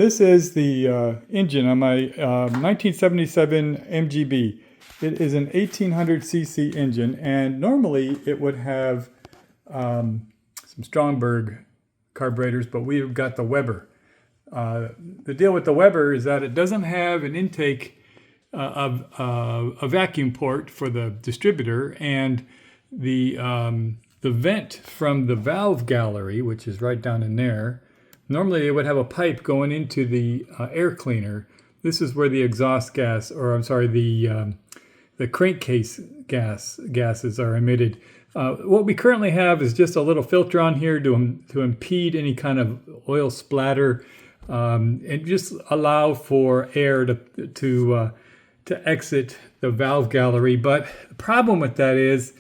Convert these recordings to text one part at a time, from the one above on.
this is the engine on my 1977 MGB. It is an 1800cc engine, and normally it would have some Stromberg carburetors, but we've got the Weber. The deal with the Weber is that it doesn't have an intake of a vacuum port for the distributor, and the vent from the valve gallery, which is right down in there. Normally it would have a pipe going into the air cleaner. This is where the exhaust gas, or I'm sorry, the crankcase gases are emitted. What we currently have is just a little filter on here to impede any kind of oil splatter, and just allow for air to exit the valve gallery. But the problem with that is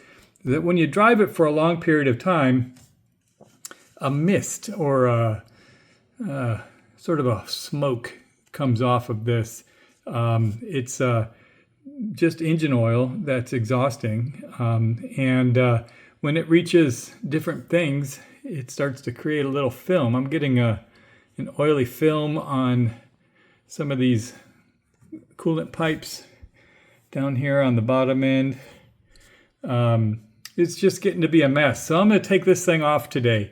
that when you drive it for a long period of time, a mist or sort of a smoke comes off of this. It's just engine oil that's exhausting, and when it reaches different things, it starts to create a little film. I'm getting an oily film on some of these coolant pipes down here on the bottom end. It's just getting to be a mess. So I'm going to take this thing off today,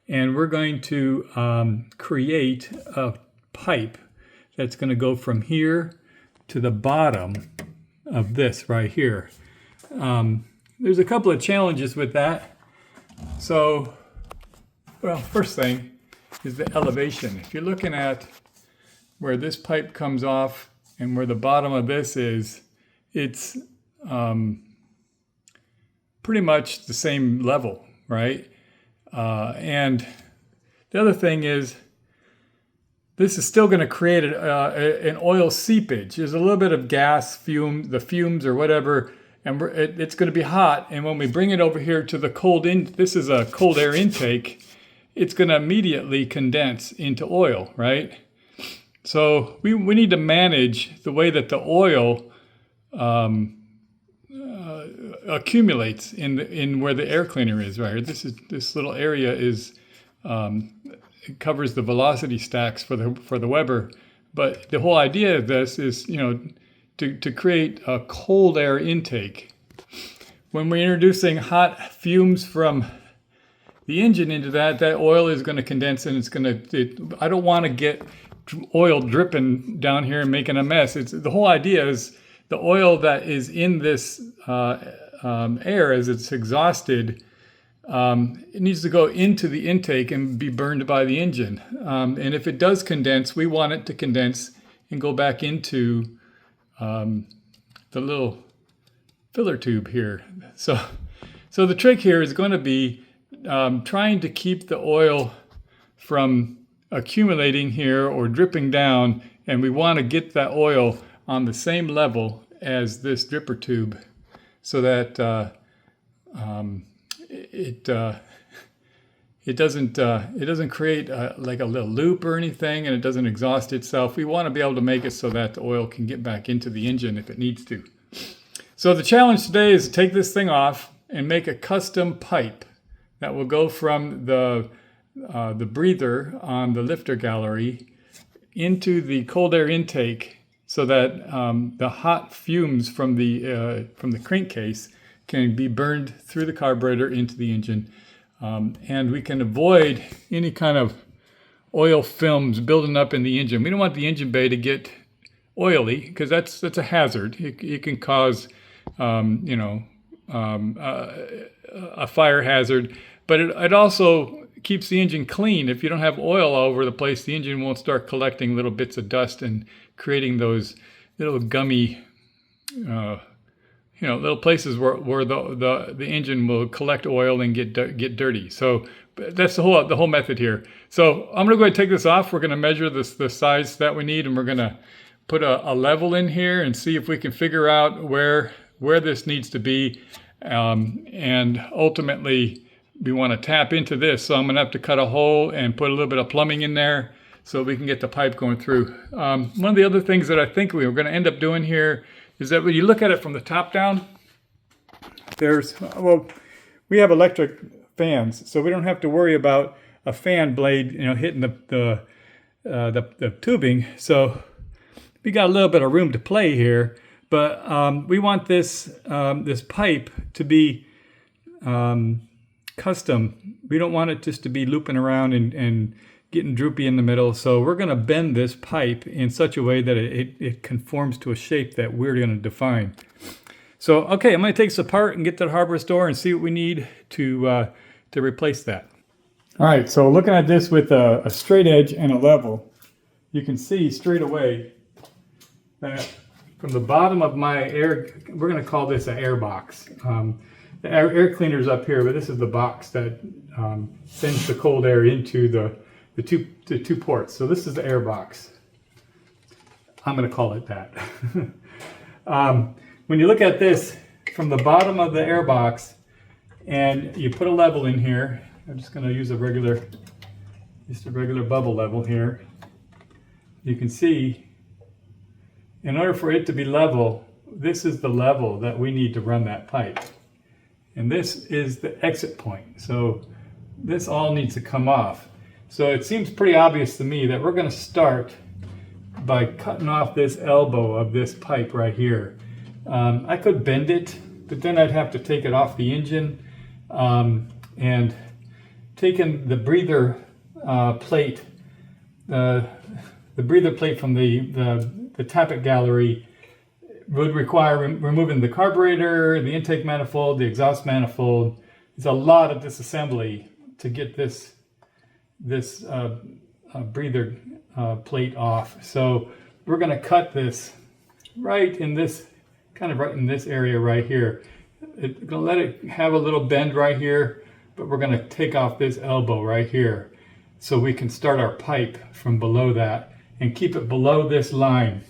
and we're going to create a pipe that's going to go from here to the bottom of this right here. There's a couple of challenges with that. So, well, first thing is the elevation. If you're looking at where this pipe comes off and where the bottom of this is, it's pretty much the same level, right? And the other thing is, this is still going to create an oil seepage. There's a little bit of gas fume, the fumes or whatever, and it's going to be hot. And when we bring it over here to the this is a cold air intake, it's going to immediately condense into oil, right? So we need to manage the way that the oil accumulates in where the air cleaner is, right? This little area is it covers the velocity stacks for the Weber, but the whole idea of this is, to create a cold air intake. When we're introducing hot fumes from the engine into that oil is going to condense, and I don't want to get oil dripping down here and making a mess. The whole idea is the oil that is in this air as it's exhausted, it needs to go into the intake and be burned by the engine. And if it does condense, we want it to condense and go back into the little filler tube here. So the trick here is going to be trying to keep the oil from accumulating here or dripping down, and we want to get that oil on the same level as this dripper tube, so that it doesn't create like a little loop or anything, and it doesn't exhaust itself. We want to be able to make it so that the oil can get back into the engine if it needs to. So the challenge today is to take this thing off and make a custom pipe that will go from the breather on the lifter gallery into the cold air intake, so that the hot fumes from the crankcase can be burned through the carburetor into the engine, and we can avoid any kind of oil films building up in the engine. We don't want the engine bay to get oily, because that's a hazard. It can cause a fire hazard, but it also keeps the engine clean. If you don't have oil all over the place, the engine won't start collecting little bits of dust and creating those little gummy little places where the engine will collect oil and get dirty. So that's the whole method here. So I'm going to go ahead and take this off. We're going to measure the size that we need, and we're going to put a level in here and see if we can figure out where this needs to be. And ultimately, we want to tap into this. So I'm going to have to cut a hole and put a little bit of plumbing in there so we can get the pipe going through. One of the other things that I think we are going to end up doing here is that when you look at it from the top down, we have electric fans, so we don't have to worry about a fan blade, hitting the the tubing. So we got a little bit of room to play here, but we want this this pipe to be custom. We don't want it just to be looping around and getting droopy in the middle. So we're going to bend this pipe in such a way that it conforms to a shape that we're going to define. So, okay, I'm going to take this apart and get to the hardware store and see what we need to replace that. All right, so looking at this with a straight edge and a level, you can see straight away that from the bottom of my air, we're going to call this an air box. The air cleaner's up here, but this is the box that sends the cold air into the two ports. So this is the air box. I'm going to call it that. When you look at this from the bottom of the air box and you put a level in here, I'm just going to use a regular bubble level here. You can see, in order for it to be level, this is the level that we need to run that pipe. And this is the exit point. So this all needs to come off. So it seems pretty obvious to me that we're going to start by cutting off this elbow of this pipe right here. I could bend it, but then I'd have to take it off the engine, and taking the breather plate, the breather plate from the tappet gallery would require removing the carburetor, the intake manifold, the exhaust manifold. There's a lot of disassembly to get this breather plate off. So we're going to cut this right in this area right here. It's going to let it have a little bend right here, but we're going to take off this elbow right here so we can start our pipe from below that and keep it below this line.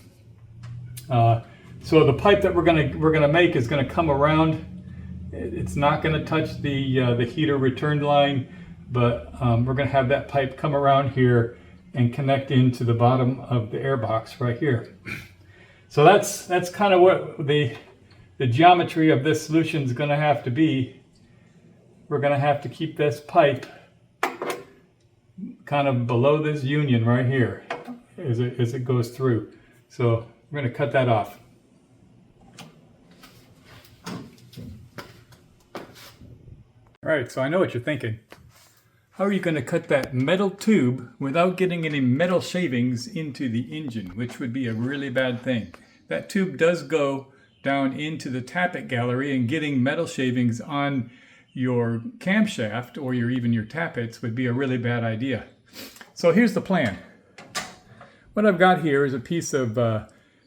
So the pipe that we're gonna make is going to come around. It's not going to touch the heater return line, but we're going to have that pipe come around here and connect into the bottom of the air box right here. So that's kind of what the geometry of this solution is going to have to be. We're going to have to keep this pipe kind of below this union right here as it goes through. So we're going to cut that off. All right, so I know what you're thinking. How are you going to cut that metal tube without getting any metal shavings into the engine, which would be a really bad thing? That tube does go down into the tappet gallery, and getting metal shavings on your camshaft or even your tappets would be a really bad idea. So here's the plan. What I've got here is a piece of,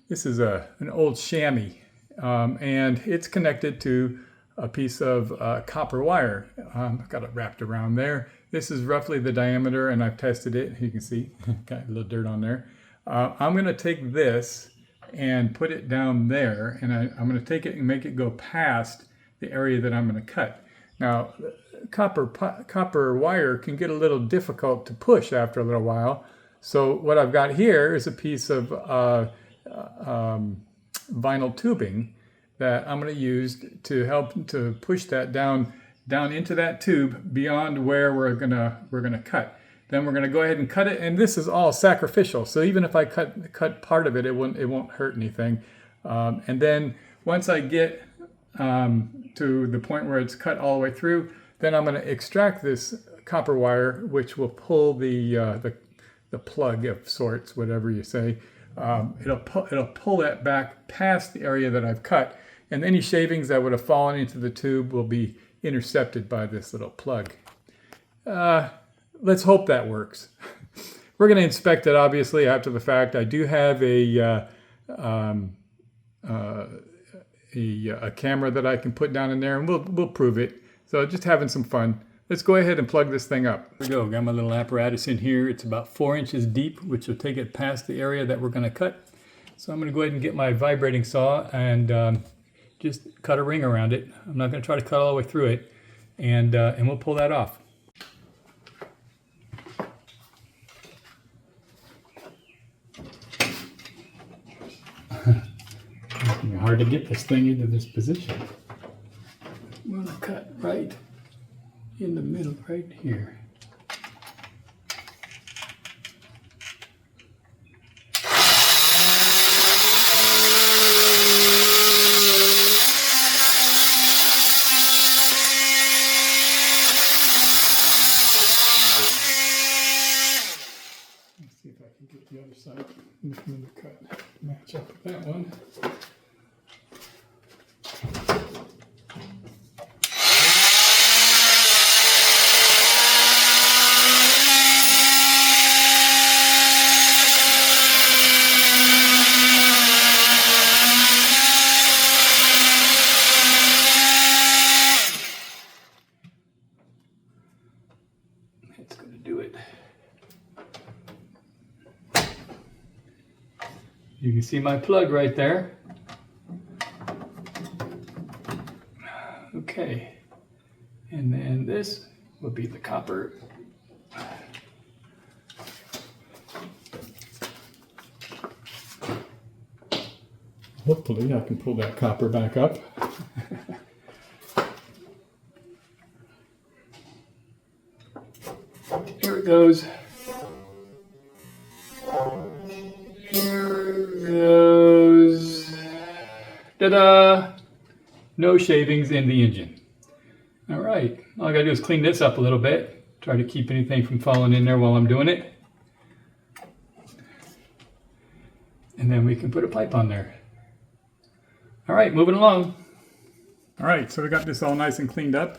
this is an old chamois, and it's connected to a piece of copper wire. I've got it wrapped around there. This is roughly the diameter, and I've tested it. You can see, got a little dirt on there. I'm going to take this and put it down there, and I'm going to take it and make it go past the area that I'm going to cut. Now, copper wire can get a little difficult to push after a little while. So what I've got here is a piece of vinyl tubing that I'm going to use to help to push that down into that tube beyond where we're gonna cut. Then we're gonna go ahead and cut it, and this is all sacrificial. So even if I cut part of it, it won't hurt anything. And then once I get to the point where it's cut all the way through, then I'm going to extract this copper wire, which will pull the plug of sorts, whatever you say. It'll pull that back past the area that I've cut, and any shavings that would have fallen into the tube will be intercepted by this little plug. Let's hope that works. We're going to inspect it, obviously, after the fact. I do have a camera that I can put down in there, and we'll prove it. So just having some fun. Let's go ahead and plug this thing up. Here we go. Got my little apparatus in here. It's about 4 inches deep, which will take it past the area that we're going to cut. So I'm going to go ahead and get my vibrating saw and just cut a ring around it. I'm not going to try to cut all the way through it, and we'll pull that off. It's hard to get this thing into this position. I'm going to cut right in the middle, right here. Another cut match up with that one. It's going to do it. You can see my plug right there. Okay, and then this will be the copper. Hopefully I can pull that copper back up. Here it goes. Here it goes. Ta-da! No shavings in the engine. All right, all I gotta do is clean this up a little bit. Try to keep anything from falling in there while I'm doing it. And then we can put a pipe on there. All right, moving along. All right, so we got this all nice and cleaned up.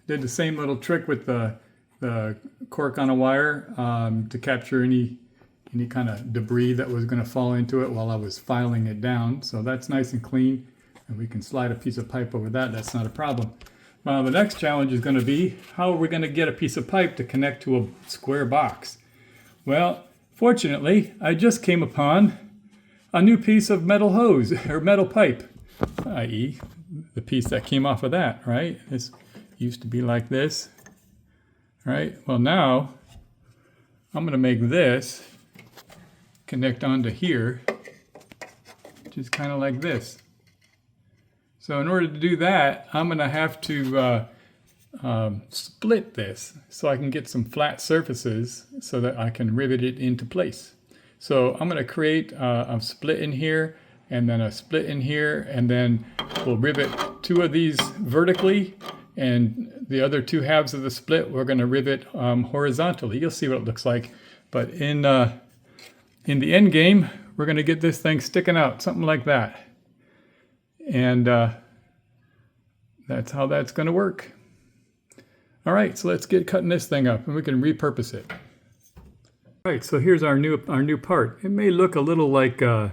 Did the same little trick with the cork on a wire to capture any kind of debris that was going to fall into it while I was filing it down. So that's nice and clean, and we can slide a piece of pipe over that. That's not a problem. The next challenge is going to be, how are we going to get a piece of pipe to connect to a square box? Well, fortunately, I just came upon a new piece of metal hose, or metal pipe, i.e. the piece that came off of that, right? This used to be like this, right? Well, now I'm going to make this connect onto here, which is kind of like this. So in order to do that, I'm going to have to split this so I can get some flat surfaces so that I can rivet it into place. So I'm going to create a split in here, and then a split in here, and then we'll rivet two of these vertically, and the other two halves of the split we're going to rivet horizontally. You'll see what it looks like. But in the end game, we're going to get this thing sticking out, something like that. And that's how that's going to work. All right, so let's get cutting this thing up, and we can repurpose it. All right, so here's our new part. It may look a little like I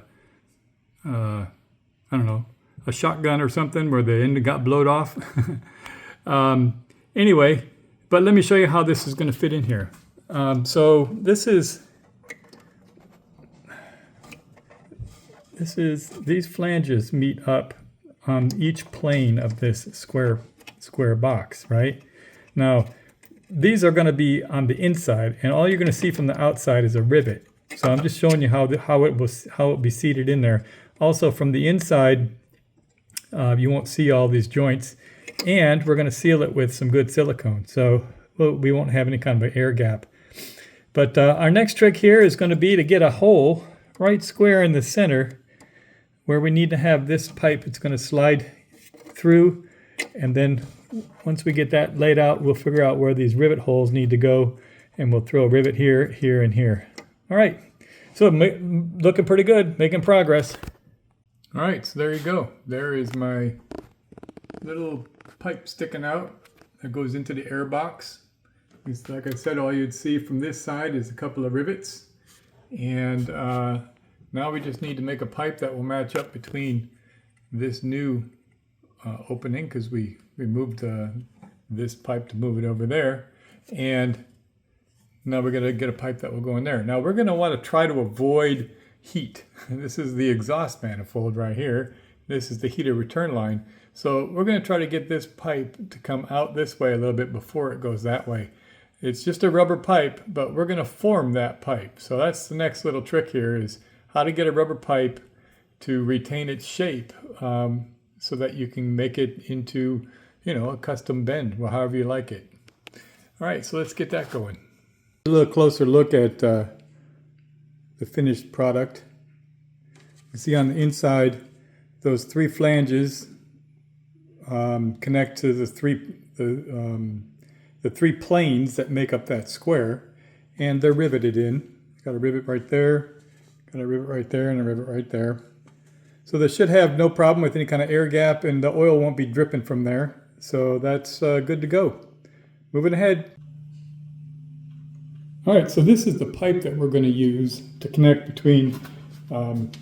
don't know, a shotgun or something where the end got blowed off. Anyway, but let me show you how this is going to fit in here. So these flanges meet up on each plane of this square box, right? Now, these are going to be on the inside, and all you're going to see from the outside is a rivet. So I'm just showing you how it will be seated in there. Also, from the inside, you won't see all these joints, and we're going to seal it with some good silicone, so we won't have any kind of an air gap. But our next trick here is going to be to get a hole right square in the center where we need to have this pipe. It's going to slide through, and then once we get that laid out, we'll figure out where these rivet holes need to go, and we'll throw a rivet here, here, and here. All right, so looking pretty good, making progress. All right, so there you go. There is my little pipe sticking out that goes into the airbox. It's, like I said, all you'd see from this side is a couple of rivets. And now we just need to make a pipe that will match up between this new opening, because we moved this pipe to move it over there. And now we're going to get a pipe that will go in there. Now we're going to want to try to avoid heat. This is the exhaust manifold right here. This is the heater return line. So we're going to try to get this pipe to come out this way a little bit before it goes that way. It's just a rubber pipe, but we're going to form that pipe. So that's the next little trick here, is how to get a rubber pipe to retain its shape so that you can make it into, you know, a custom bend, or however you like it. All right, so let's get that going. A little closer look at the finished product. You see on the inside, those three flanges connect to the three planes that make up that square, and they're riveted in. Got a rivet right there, Got a rivet right there and a rivet right there. So this should have no problem with any kind of air gap, and the oil won't be dripping from there. So that's good to go. Moving ahead. All right, so this is the pipe that we're going to use to connect between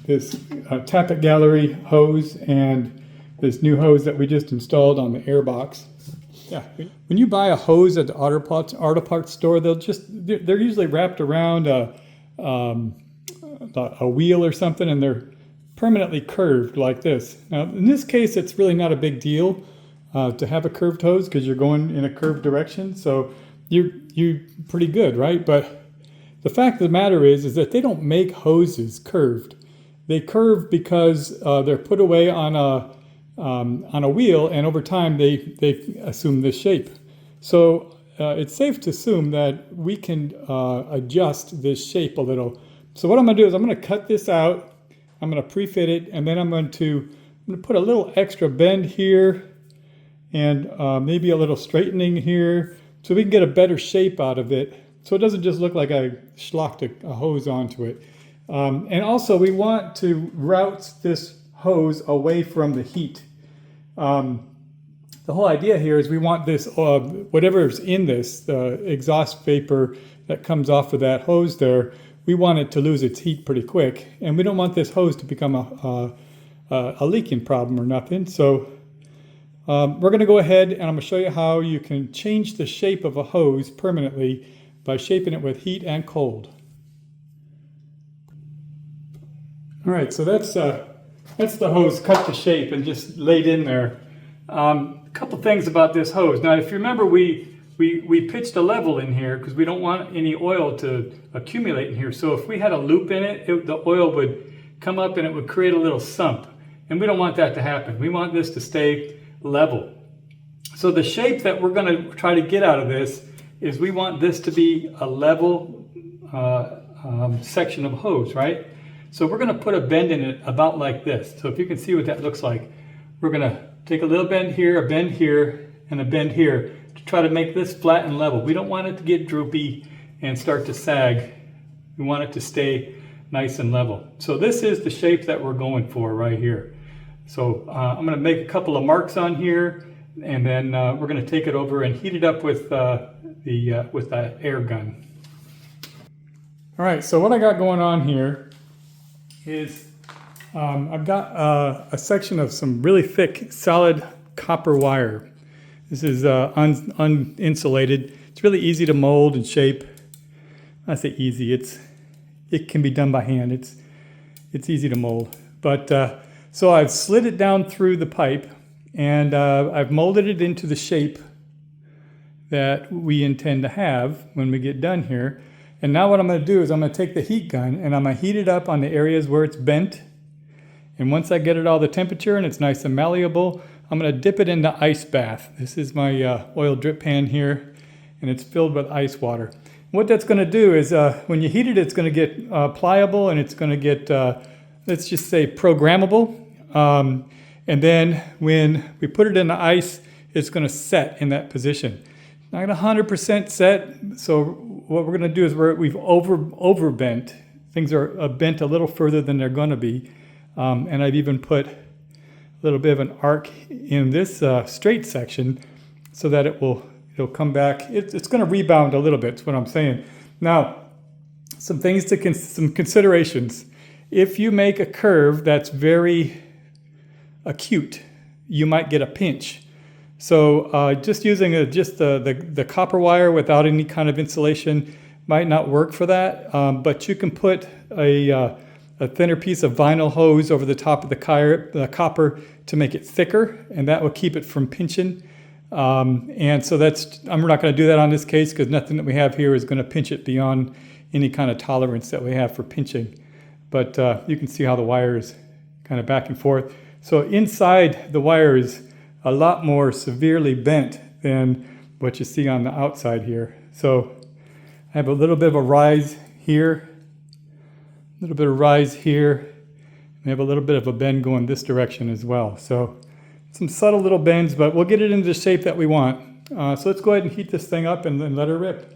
this Tappet gallery hose and this new hose that we just installed on the airbox. Yeah, when you buy a hose at the auto parts store, they're usually wrapped around a wheel or something, and they're permanently curved like this. Now, in this case, it's really not a big deal to have a curved hose because you're going in a curved direction, so you're pretty good, right? But the fact of the matter is that they don't make hoses curved. They curve because they're put away on a wheel, and over time they assume this shape. So it's safe to assume that we can adjust this shape a little. So what I'm going to do is I'm going to cut this out. I'm going to pre-fit it, and then I'm going to put a little extra bend here and maybe a little straightening here so we can get a better shape out of it, so it doesn't just look like I schlocked a hose onto it. And also we want to route this hose away from the heat. The whole idea here is we want this, whatever's in this, the exhaust vapor that comes off of that hose there, we want it to lose its heat pretty quick. And we don't want this hose to become a leaking problem or nothing. So we're going to go ahead and I'm going to show you how you can change the shape of a hose permanently by shaping it with heat and cold. All right, so that's the hose cut to shape and just laid in there. A couple things about this hose. Now, if you remember, we pitched a level in here because we don't want any oil to accumulate in here. So if we had a loop in it, the oil would come up and it would create a little sump. And we don't want that to happen. We want this to stay level. So the shape that we're going to try to get out of this is we want this to be a level section of hose, right? So we're going to put a bend in it about like this. So if you can see what that looks like, we're going to take a little bend here, a bend here, and a bend here to try to make this flat and level. We don't want it to get droopy and start to sag. We want it to stay nice and level. So this is the shape that we're going for right here. So I'm going to make a couple of marks on here, and then we're going to take it over and heat it up with the air gun. All right, so what I got going on here is I've got a section of some really thick, solid copper wire. This is uninsulated. It's really easy to mold and shape. I say easy. It can be done by hand. It's easy to mold. But so I've slid it down through the pipe, and I've molded it into the shape that we intend to have when we get done here. And now what I'm going to do is I'm going to take the heat gun and I'm going to heat it up on the areas where it's bent. And once I get it all the temperature and it's nice and malleable, I'm going to dip it into ice bath. This is my oil drip pan here, and it's filled with ice water. What that's going to do is when you heat it, it's going to get pliable, and it's going to get, let's just say, programmable. And then when we put it in the ice, it's going to set in that position. Not 100% set, so what we're going to do is we've overbent. Things are bent a little further than they're going to be. And I've even put a little bit of an arc in this straight section so that it'll come back. It's going to rebound a little bit, is what I'm saying. Now, some considerations. If you make a curve that's very acute, you might get a pinch. So just using the copper wire without any kind of insulation might not work for that, but you can put a thinner piece of vinyl hose over the top of the copper to make it thicker, and that will keep it from pinching. And so I'm not going to do that on this case because nothing that we have here is going to pinch it beyond any kind of tolerance that we have for pinching. But you can see how the wire is kind of back and forth. So inside the wire is a lot more severely bent than what you see on the outside here. So I have a little bit of a rise here, a little bit of rise here, and I have a little bit of a bend going this direction as well. So some subtle little bends, but we'll get it into the shape that we want. So let's go ahead and heat this thing up and then let her rip.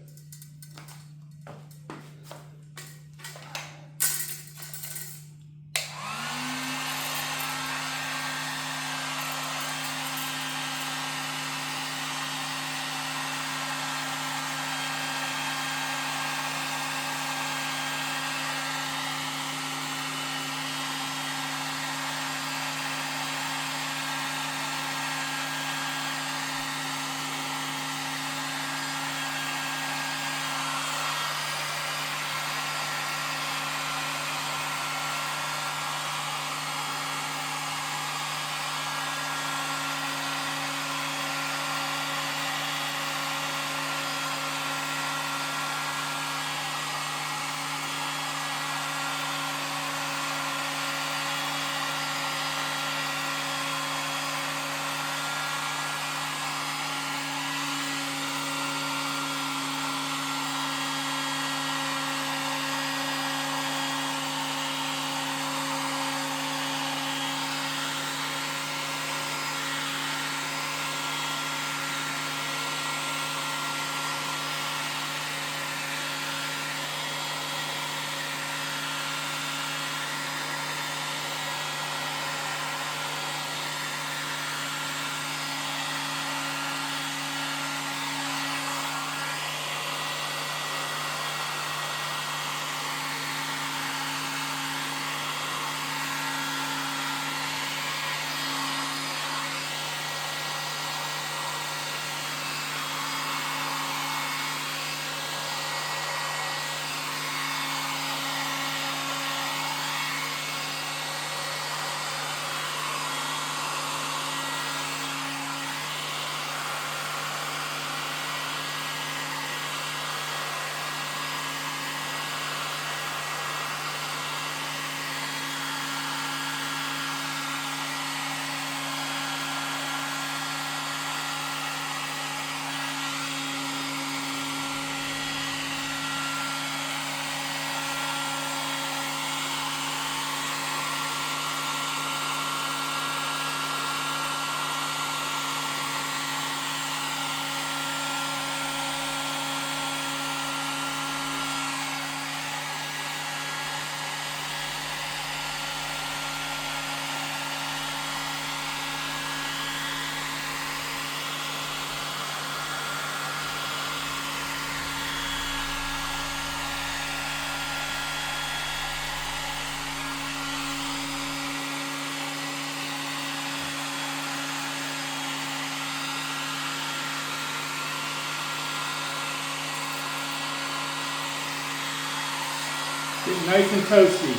Getting nice and toasty.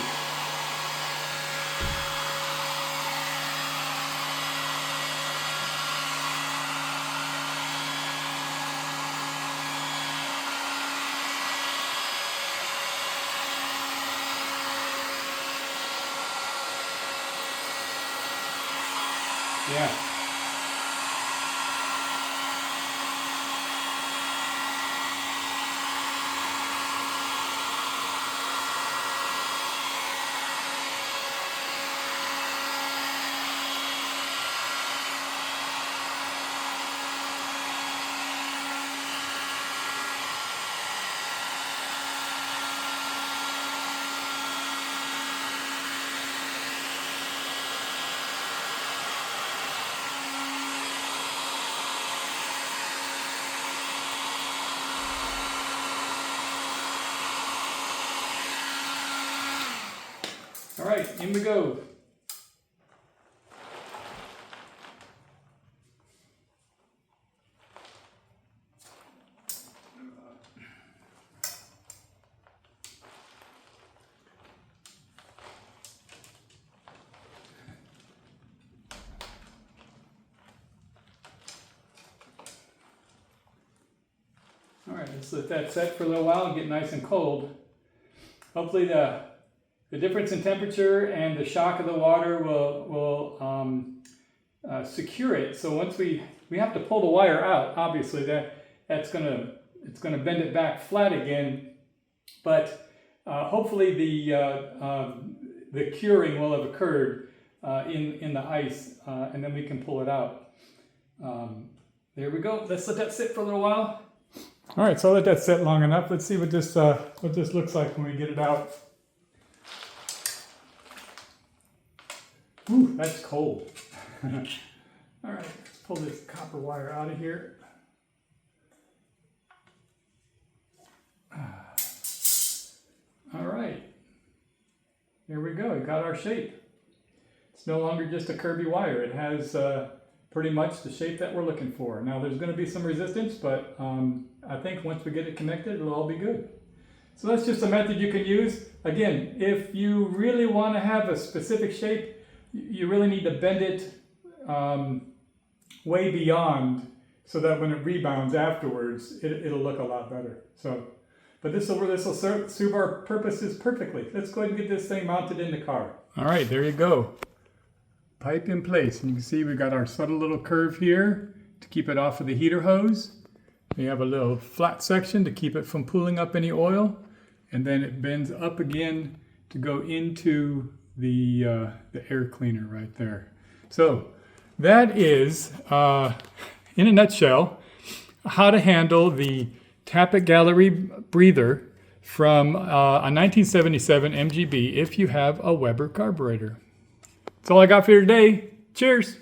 Yeah. All right, in we go. All right, let's let that set for a little while and get nice and cold. Hopefully the difference in temperature and the shock of the water will secure it. So once we have to pull the wire out, obviously it's gonna bend it back flat again. But hopefully the curing will have occurred in the ice, and then we can pull it out. There we go. Let's let that sit for a little while. All right, so I'll let that sit long enough. Let's see what this looks like when we get it out. Ooh, that's cold. All right, let's pull this copper wire out of here. All right, here we go. We got our shape. It's no longer just a curvy wire. It has pretty much the shape that we're looking for. Now there's going to be some resistance, but I think once we get it connected, it'll all be good. So that's just a method you can use. Again, if you really want to have a specific shape, you really need to bend it way beyond so that when it rebounds afterwards, it'll look a lot better. So, but this will serve our purposes perfectly. Let's go ahead and get this thing mounted in the car. All right, there you go. Pipe in place. And you can see we got our subtle little curve here to keep it off of the heater hose. We have a little flat section to keep it from pooling up any oil. And then it bends up again to go into the air cleaner right there. So that is, in a nutshell, how to handle the Tappet Gallery breather from a 1977 MGB if you have a Weber carburetor. That's all I got for you today. Cheers!